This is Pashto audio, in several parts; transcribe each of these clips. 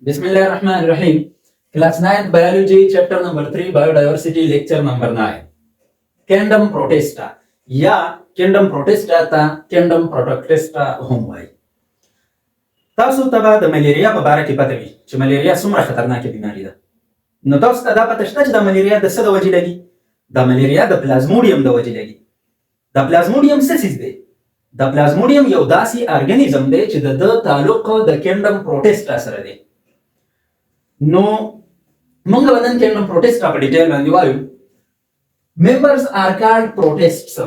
Bismillahirrahmanirrahim. Class 9th Biology, Chapter number 3, Biodiversity, Lecture number 9. Kingdom Protista. या Kingdom Protista ता Kingdom Protoctista هم وای. تاسو ته د ملیریا په اړه کې پته وي چې ملیریا څومره خطرناکه بیماری ده. نو تاسو ته دا پته شته چې د ملیریا د څه د وجې لګي؟ د ملیریا د پلازموډیم د وجې لګي. د پلازموډیم څه څیز دی؟ د پلازموډیم یو داسې ارګانیزم دی چې د تعلق د کینډم پروټیسټا سره دی. نو موږ ونن کینډم پروټیسټا په ډیټیل باندې وایو. members are called protists.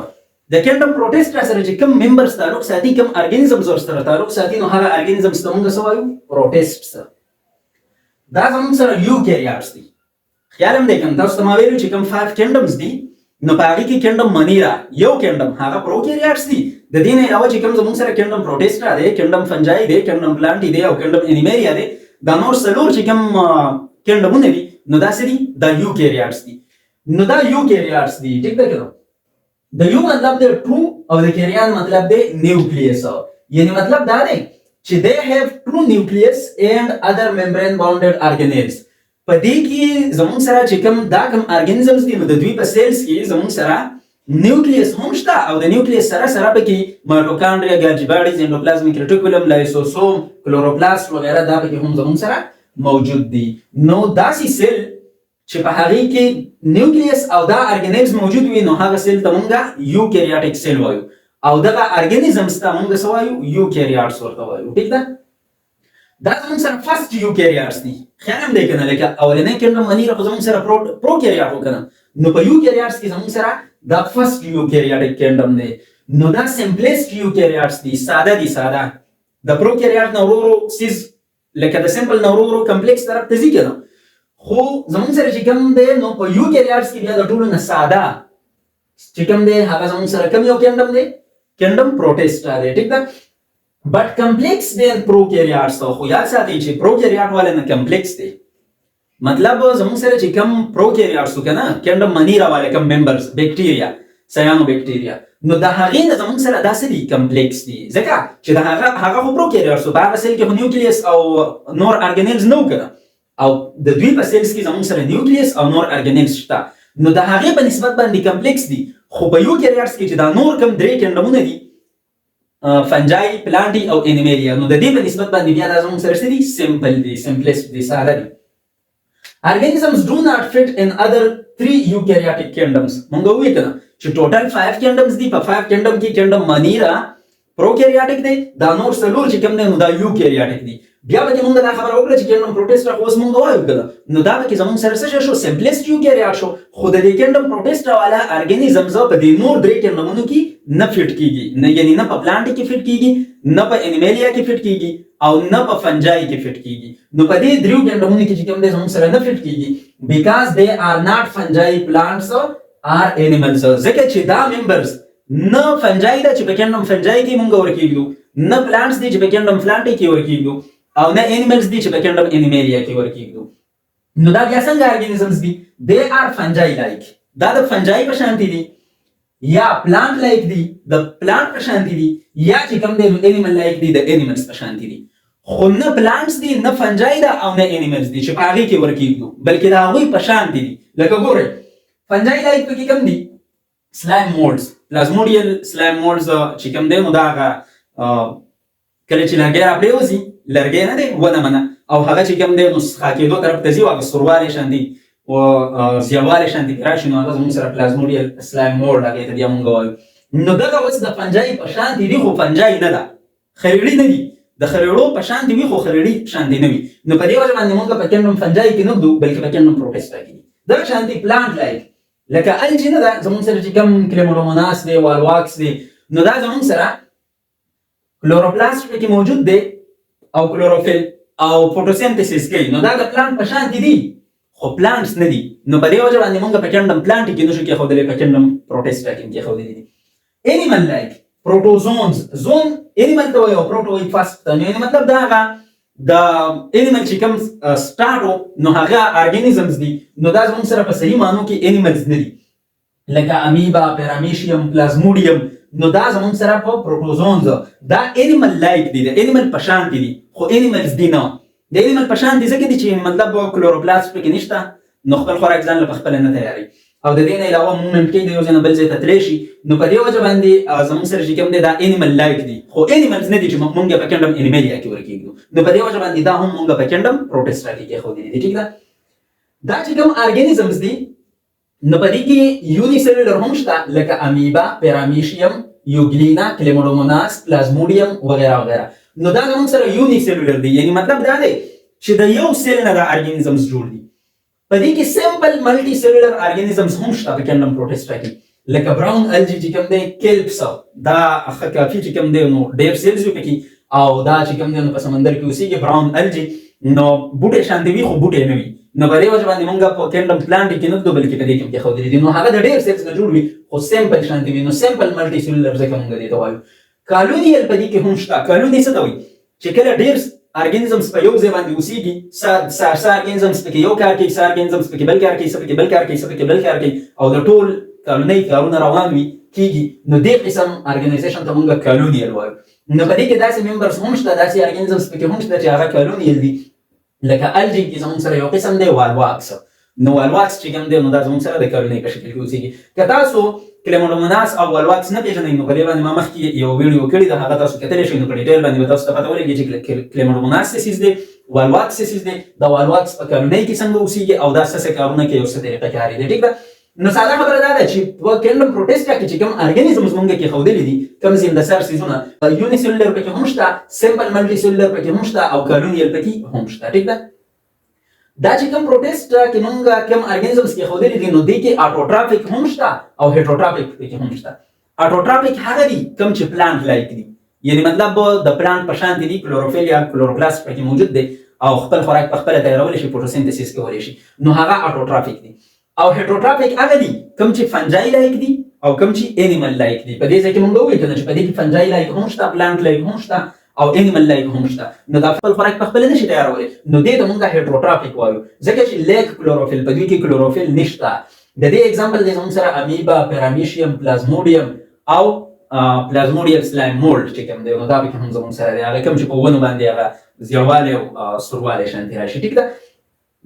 د کینډم پروټیسټا سره چې کوم members تعلق ساتي، کوم ارګانیزمز سره تعلق ساتي، نو هغه ارګانیزمز ته موږ څه وایو؟ پروټیسټس. دا زموږ سره یوکریاټس دي. خیال هم دی کوم تاسو ته ما ویلو چې کوم 5 کینډمز دي، نو په هغه کې کینډم منیرا یو کینډم هغه پروکریاټس دي. د دې نه علاوه چې کوم زموږ سره کینډم پروټیسټا دی، کینډم فنجای دی، کینډم پلانټي دی او کینډم انیمریا دی، دا نور څلور چې کوم کینډمونه دي نو دا څه دي؟ دا یوکریاټس دي. نو دا یوکریاټس دي. ٹھیک ده کړه؟ د یو مطلب دی ټرو او د کیریان مطلب دی نیوکلیس. یعنی مطلب دا دی چې they have true nucleus and other membrane bounded organelles. په دې کې زموږ سره چې کوم دا کوم ارګانیزمز دي نو د دوی په سیلز کې زموږ سره نیوکلیس هم شته او د نیوکلیس سره سره پکې مایټوکانډریا، ګالجی باډیز، اندوپلازمیک ریټیکولم، لایسوسوم، کلوروپلاست وغیرہ دا پکې هم زموږ سره موجود دي. نو داسې سیل چې په هغه کې نیوکلیس او دا ارګانیزم موجود وي نو هغه سیل ته مونږه یوکریاټیک سیل وایو او دغه ارګانیزمز ته مونږ څه وایو؟ یوکریاټس ورته وایو. ٹھیک ده؟ دا زموږ سره فرست یوکریاټس دي. خیال هم دی کنه لکه اولنۍ کینډم منیرا خو زموږ سره پروکریاټ وکنه، نو په یوکریاټس کې زموږ سره دا فرست یوکریاټیک کینډم دی. نو دا سمپلیسټ یوکریاټس دي، ساده دي. ساده د پروکریاټ نه ورو ورو سیز لکه د سمپل نه ورو ورو کمپلیکس طرف ته ځي کنه. خو زموږ سره چې کوم دی نو په یوکریاټس کې بیا د ټولو نه ساده چې کوم دی هغه زموږ سره کوم یو کینډم دی؟ کینډم پروټیسټا دی. ٹھیک ده؟ بټ کمپلیکس دی پروکریاټس. خو یاد ساتئ چې پروکریاټ والا نه کمپلیکس دی. مطلب زموږ سره چې کوم پروکریاټس وکنه کینډم منیرا والا کوم ممبرز بیکټیریا، سیانو بیکټیریا، نو د هغې نه زموږ سره داسې دي کمپلیکس دي. ځکه چې د هغه خو پروکریاټس په هغه سیل کې خو نیوکلیس او نور ارګانیلز نه و کنه، او د دوی په سیلز کې زموږ سره نیوکلیس او نور ارګانیلز شته، نو د هغې په نسبت باندې کمپلیکس دي. خو په یوکریاټس کې چې دا نور کوم درې کینډمونه دي، فنجای، پلانټي او انیمریا، نو د دې په نسبت باندې بیا دا زموږ سره څه دي؟ سمپل دي، سمپلیسټ دي، ساده دي. Organisms do not fit in other 3 eukaryotic kingdoms. مونږ وایو کنه چې ټوټل 5 کینډمز دي. په 5 کینډم کې کینډم منیرا پروکریاټیک دی، دا نور څلور چې کوم دی نو دا یوکریاټیک دي. بیا به موږ دا خبره وکړه چې کینډم پروټیسټا خو اوس موږ وایو کنه، نو دا به زموږ سره څه شو؟ سمپلیسټ یوکریاټ شو. خو د دې کینډم پروټیسټا والا ارګانیزمز په دې نور درې کینډمونو کې نه فټ کیږي، نه یعنی نه په پلانټ کې فټ کیږي، نه په انیمریا کې فټ کیږي او نه په فنجای کې فټ کیږي. نو په دې درې کینډمونو کې چې کوم دی زموږ سره نه فټ کیږي بیکاز they are not fungi, plants or animals. ځکه چې دا ممبرز نه فنجای دا چې په کینډم فنجای کې مونږ ورکیږو، نه پلانټس دي چې په کینډم پلانټي کې ورکیږو، او نه انیملز دي چې په کینډم انیمریا کې ورکیږو. نو دا بیا څنګه ارګانیزمز دي؟ they are fungi like. دا د فنجای په شانتي دي یا پلانټ لایک دي د پلانټ په شانتي دي، یا چې کوم دی انیمل لایک دي د انیملز په شانتي دي. خو نه پلانټس دي، نه فنجای دا او نه انیملز دي چې په هغې کې ورکیږو، بلکې د هغوی په شانتي دي. لکه ګورئ فنجای لایک پکې کوم دي؟ سلایم مولډز، پلازموډیل سلایم مولډز چې کوم دی نو دا هغه کله چې لرګی راپرېوځي، لرګی نه دی ونه منه، او هغه چې کوم دی نو څښا کېدو طرف ته ځي او هغه سوروالی شانتي او زیړوالی شانتي پرې راشي، نو هغه زموږ سره پلازموډیل سلایم مولډ هغې ته بیا مونږ وایو. نو دغه اوس د فنجای په شانتي دي خو فنجای نه ده، خریړي نه دي. د خریړو په شانتي وي خو خریړي شانتي نه وي. نو په دې وجه باندې مونږ په کینډم فنجای کې نه ږدو بلکې په کینډم پروټیسټا کې دي. دغه شانتي پلانټ لایک لکه الجی نه ده زموږ سره چې کوم کلمډوموناس دی، والواکس دی، نو دا زموږ سره کلوروپلاست پکې موجود دی او کلوروفیل او فوټوسنتھسس کوي، نو دا د پلانټ په شانتي دي خو پلانټس نه دي. نو په دې وجه باندې مونږ په کینډم پلانټ کې نشو کېښودلی، په کینډم پروټیسټا کې کېښودلی دي. انیمل لایک پروټوزونز، زون انیمل ته وایي او پروټو وایي فاسټ ته. نو مطلب دا هغه د انیمل چې کوم سټارټ نو هغه ارګانیزمز دي، نو دا زموږ سره په صحیح معنو کې انیملز نه دي. لکه امیبا، پاراميشیم، پلازموډیم، نو دا زموږ سره په پروټوزونز دا انیمل لایک دي، د انیمل په شان دي خو انیملز دي نه. د انیمل په شان دي ځکه دي چې مطلب کلوروپلاست پکې نشته نو خپل خوراک ځان له خپل نه تیاری او د دې نه علاوه مومنټ کې د یو ځای نه بل ځای ته تللی شي نو په دې وجه باندې زموږ سره چې کوم دی دا انیمل لایک دي خو انیملز نه دي چې موږ په کینډم انیمالیا کې ورکېږو نو په دې وجه باندې دا هم موږ په کینډم پروټیسټا کې کېښودلي دي ټیک ده دا چې کوم ارګانیزمز دي نو په دې کې یونیسلولر هم شته لکه امیبا پیرامیشیم یوګلینا کلیموډوموناس پلازموډیم وغیرہ وغیرہ نو دا زموږ سره یونیسلولر دي یعنی مطلب دا دی چې د یو سیل نه دا ارګانیزمز جوړ دي په دې کې سمپل ملټي سیلولر ارګانیزمز هم شته په کینډم پروټیسټا کې لکه براون الجی چې کوم دی کیلپس دا هغه کافي چې کوم دی نو ډېر سیلز وي پکې او دا چې کوم دی نو په سمندر کې اوسېږي براون الجی نو بوټي شان دی وي خو بوټي نه وي نو په دې وجه باندې موږ په کینډم پلانټ کې نه دوه بلکې په دې کې کېښودلي دي نو هغه د ډېر سیلز نه جوړ وي خو سمپل شان دی وي نو سمپل ملټي سیلولر ځکه موږ دې ته وایو کالونیل په دې کې هم شته کالونی څه ته وایي چې کله ډېر ارګانیزمز په یو ځای باندې اوسېږي سا ارګانیزمز پکې یو کار کوي سا ارګانیزمز پکې بل کار کوي سا پکې بل کار کوي سا پکې بل کار کوي او د ټول کالونۍ کارونه روان وي کېږي نو دې قسم ارګنایزیشن ته موږ کالونیل وایو نو په دې کې داسې ممبرز هم شته داسې ارګانیزمز پکې هم شته چې هغه کالونیل دي لکه الجی کې زموږ سره یو قسم دی والواکس نو والواکس چې کوم دی نو دا زموږ سره د کالونۍ په شکل کې اوسېږي که تاسو کلیموډوموناس او والواکس نه پیژنئ نو په دې باندې ما مخکې یو ویډیو کړی ده هغه تاسو کتلی شئ نو په ډیټیل باندې به تاسو ته پته ولګي چې کلیموډوموناس څه څیز دی والواکس څه څیز دی د والواکس په کالونۍ کې څنګه اوسېږي او دا څه کارونه کوي او څه طریقه کاري دی ټیک ده نو ساده خبره دا ده چې په کینډم پروټیسټا کې چې کوم ارګانیزمز موږ کېښودلي دي کوم زندهسر څیزونه یونیسلولر پکې هم شته سمپل ملټي سلولر پکې هم شته او کالونیل پکې هم شته ټیک ده دا چې کوم پروټیسټا کې موږ کوم ارګانیزمز کېښودلي دي نو دې کې اټوټرافیک هم شته او هیټروټرافیک پکې هم شته اټوټرافیک هغه دي کوم چې پلانټ لایک دي یعنی مطلب د پلانټ په شان دي کلوروفیل یا کلوروپلاست پکې موجود دی او خپل خوراک په خپله تیارولی شي فوټوسنتسیس کولی شي نو هغه اټوټرافیک دي او هیټروټرافیک هغه دي کوم چې فنجای لایک دي او کوم چې انیمل لایک دي په دې ځای کې موږ وویل کنه چې په دې کې فنجای لایک هم شته پلانټ لایک هم شته او انیمل لایک هم شته نو دا خپل خوراک په خپله نشي تیارولی نو دې ته موږ هیټروټرافیک وایو ځکه چې لیک کلوروفیل په دوی کې کلوروفیل نشته د دې اگزامپل دی زموږ سره امیبا پیرامیشیم پلازموډیم او پلازموډیم سلایم مولډ چې کوم دی نو دا پکې هم زموږ سره دی هغه کوم چې په ونو باندې هغه زیړوالی او سوروالی شانتې راشي ټیک ده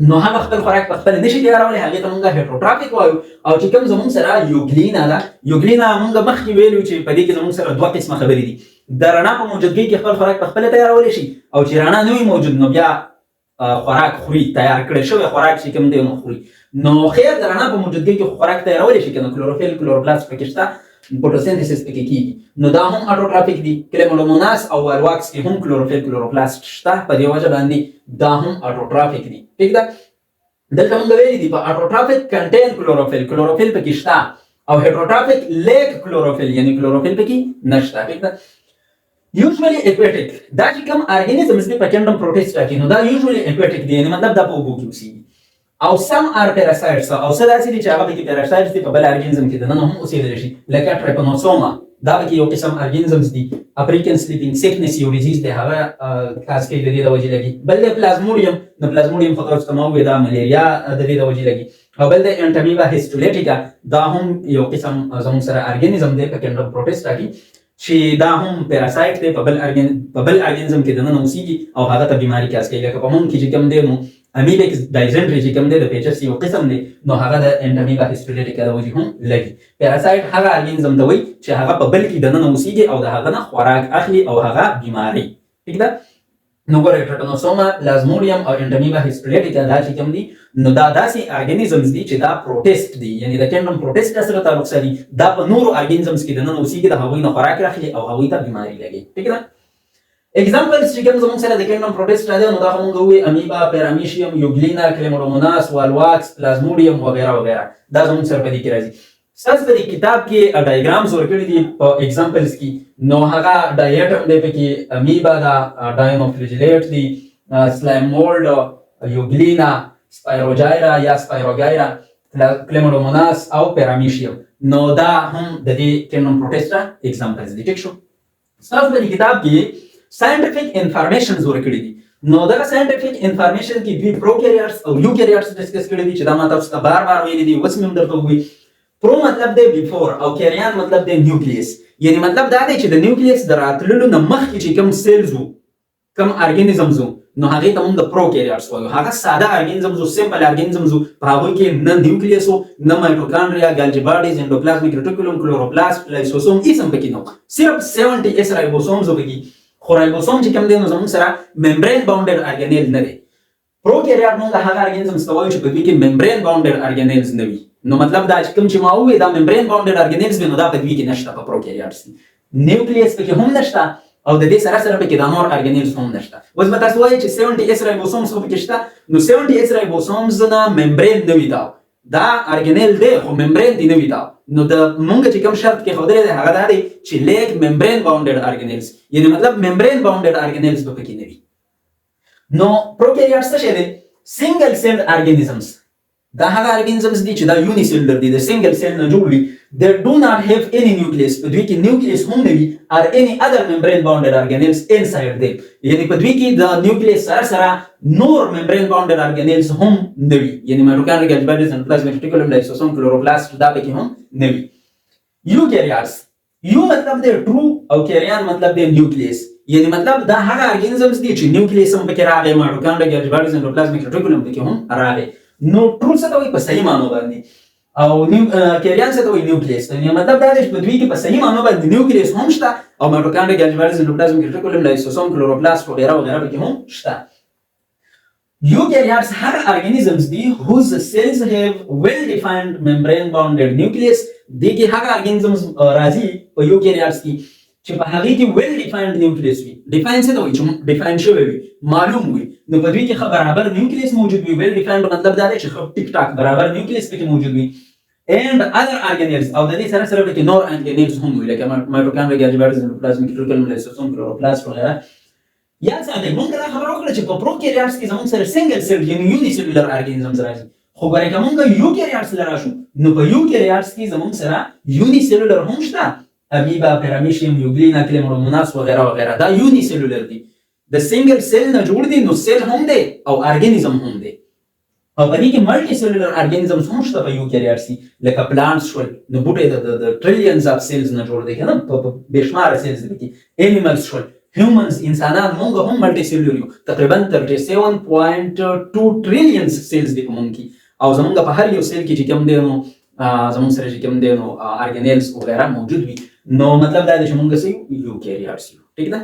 نو هغه خپل خوراک په خپله نشي تیارولی هغې ته موږ هیټروټرافیک وایو او چې کوم زموږ سره یوګلینا ده یوګلینا موږ مخکې ویلو چې په دې کې زموږ سره دوه قسمه خبرې دي د رڼا په موجودګۍ کې خپل خوراک په خپله تیارولی شي او چې رڼا نه وي موجود نو بیا خوراک خوري تیار کړی شوی خوراک چې کوم دی نو خوري نو خیر د رڼا په موجودګۍ کې خوراک تیارولی شي که نو کلوروفیل کلوروپلاست پکې شته فوټوسنتسیس پکې کېږي نو دا هم اټوټرافیک دي کلیموډوموناس او والواکس کې هم کلوروفیل کلوروپلاست شته په دې وجه باندې دا هم اټوټرافیک دي ټیک ده دلته موږ ویلي دي په اټوټرافیک کنټین کلوروفیل کلوروفیل پکې شته او هیټروټرافیک لیک کلوروفیل یعنی کلوروفیل پکې نشته ټیک ده یوزولي اکویټیک دا چې کوم ارګانیزمز دي په کینډم پروټیسټا کې نو دا یوزولي اکویټیک دي یعنی مطلب دا په اوبو کې اوسېږي او سم ار پیراسایټس او څه داسې دي چې هغه پکې پیراسایټس دي په بل ارګانیزم کې دننه هم اوسېدلی شي لکه ټریپانوسوما دا پکې یو قسم ارګانیزمز دي افریکن سلیپینګ سیکنس یو ډیزیز دی هغه خاص کوي د دې د وجې لګي بل دی پلازموډیم نو پلازموډیم خو تاسو ته ما وویل دا ملیریا د دې د وجې لګي او بل دی انټامیبا هیسټولیټیکا دا هم یو قسم زموږ سره ارګانیزم دی په کینډم پروټیسټا کې چې دا هم پیراسایټ دی په بل ارګانیزم کې دننه اوسېږي او هغه ته بیماري کاس کوي لکه په موږ کې چې کوم دی نو امیبیک ډایزنټري چې کوم دی د پیچس یو قسم دی نو هغه د انټامیبا هیسټولیټیکا د وجې هم لګي پیراسایټ هغه ارګانیزم ته وایي چې هغه په بل کې دننه اوسېږي او د هغه نه خوراک اخلي او هغه بیماري ټیک ده نو ګورئ ټریپانوسوما پلازموډیم او انټامیبا هیسټولیټیکا دا چې کوم دي نو دا داسې ارګانیزمز دي چې دا پروټیسټ دي یعنی د کینډم پروټیسټا سره تعلق ساتي دا په نورو ارګانیزمز کې دننه اوسېږي د هغوی نه خوراک اخلي او هغوی ته بیماري لګي ټیک ده اگزامپلز چې کوم زموږ سره د کینډم پروټیسټا دی نو دا خو موږ ووایو امیبا پیرامیشیم یوګلینا کلیموډوموناس والواکس پلازموډیم وغیره وغیره دا زموږ سره په دې کې راځي ستاسو په دې کتاب کې ډایګرامز ورکړي دي په اگزامپلز کې نو هغه ډایټم دی پکې امیبا دا ډاینوفلجلیټ دی سلایم مولډ یوګلینا سپایروجایرا یا سپایروګایرا کلیموډوموناس او پیرامیشیم نو دا هم د دې کینډم پروټیسټا اگزامپلز دي ټیک شو ستاسو په دې کتاب کې ساينټیفیک انفارمیشنز ورکړي دي نو دا ساينټیفیک انفارمیشن کې دوی پروکیریوټس او یوکیریوټس ډسکس کړي دي چې دا ما تاسو ته بار بار ویلي دي اوس مې هم درته ووایي پرو مطلب دی بیفور او کیریان مطلب دی نیوکلیس یعنی مطلب دا دی چې د نیوکلیس د راتللو نه مخکې چې کوم سیلز وو کوم ارګانیزمز وو نو هغه ته موږ پروکاریوټس وایو. هغه ساده ارګانیزمز او سمپل ارګانیزمز په هغه کې نه نیوکلیس او نه مایټوکاندریا، ګالجی باډیز، انډوپلازمیک ریټیکولم، کلوروپلاست، لایسوسوم هیڅ هم پکې نه. صرف 70 اس رایبوسومز پکې. خو رایبوسوم چې کوم دی نو زموږ سره ممبرین باونډډ ارګانیل نه دی. پروکاریوټ موږ هغه ارګانیزمز ته وایو چې په دوی کې ممبرین باونډډ ارګانیلز نه وي. نو مطلب دا چې کوم چې ما وې دا ممبرین باونډډ ارګانیلز نو دا په دوی کې نشته. په پروکاریوټس کې نیوکلیس پکې هم نشته او د دې سره سره پکې د نور ارګانیلز هم نشته. اوس به تاسو وایئ چې 70 اس رایبوسومز خو پکې شته. نو 70 اس رایبوسومز نه ممبرین نه وي. دا ارګانیل دی خو ممبرین دی نه وي. نو د مونږ چې کوم شرط کې خو درې هغه دا دی چې لیک ممبرین باونډډ ارګانیلز، یعنی مطلب ممبرین باونډډ ارګانیلز به پکې نه وي. نو پروکاریوټس څه شی دی؟ سنگل سیل ارګانیزمز. دا هغه ارګانیزمز دي چې دا یونی سیلولر دي، د سنگل سیل نه جوړ وي. they do not have any nucleus. په دوی کې نیوکلیس هم نه وي or any other membrane bounded organelles inside them. یعنی په دوی کې د نیوکلیس سره سره نور membrane bounded organelles هم نه وي. یعنی مایټوکاندریا، ګالجی باډیز، انډوپلازمیک ریټیکولم، لایسوسوم، کلوروپلاست دا پکې هم نه وي. یوکاریوټس، یو مطلب دی ټرو او کیریان مطلب دی نیوکلیس. یعنی مطلب دا هغه ارګانیزمز دي چې نیوکلیس هم پکې راغی، مایټوکاندریا، ګالجی باډیز، انډوپلازمیک ریټیکولم پکې هم راغی. نو ټرو څه ته وایي؟ په صحیح معنی باندې. او کیریان څه ته وایي؟ نیوکلیس. یعنی مطلب دا دی چې په دوی کې په صحیح معنی باندې نیوکلیس هم شته او مایټوکاندریا، ګالجی باډیز، انډوپلازمیک ریټیکولم، لایسوسوم، کلوروپلاست وغیرہ وغیرہ پکې هم شته. Eukaryotes هغه organisms دي whose cells have well defined membrane bounded nucleus. دغه هغه organisms راځي په eukaryotes کې چې په هغه کې well defined nucleus وي. define څه ته وایي؟ چې define شوی وي، معلوم وي. نو په دوی کې برابر nucleus موجود وي. well defined مطلب دا دی چې ټیک ټاک برابر nucleus پکې موجود وي. and other organelles او د دې سره سره پکې نور organelles هم وي لکه mitochondria، ګالجی باډیز، انډوپلازمیک ریټیکولم، لایسوسوم، کلوروپلاست وغیرہ. یا څنګه موږ دا خبره وکړه چې په پروکاریوټس کې زموږ سره سنگل سیل یعنی یونی سیلولر ارګانیزمز راځي. خو ګورئ که موږ یوکاریوټس لرا شو نو په یوکاریوټس کې زموږ سره یونی سیلولر هم شته. امیبا، پاراميشيوم، یوگلینا، چلاميدوموناس وغیرہ وغیرہ دا یونی سیلولر دي. د سنگل سیل نه جوړ دي. نو سیل هم دی او ارګانیزم هم دی. او په دې کې ملټي سیلولر ارګانیزمز هم شته په یوکاریوټس کې لکه پلانټس شول. نو بوټي د ټریلیونز اف سیلز نه جوړ دي کنه، په بشمار سیلز دي. انیملز شول، humans انسانان موږ هم ملټي سیلولر یو. تقریبا 37.2 ټریلیون سیلز دي په موږ کې. او زموږ په هر یو سیل کې چې کوم دی نو زموږ سره چې کوم دی نو ارګانیلز وغیرہ موجود وي. نو مطلب دا دی چې موږ سه یوکاریوټس یو. ٹھیک ده؟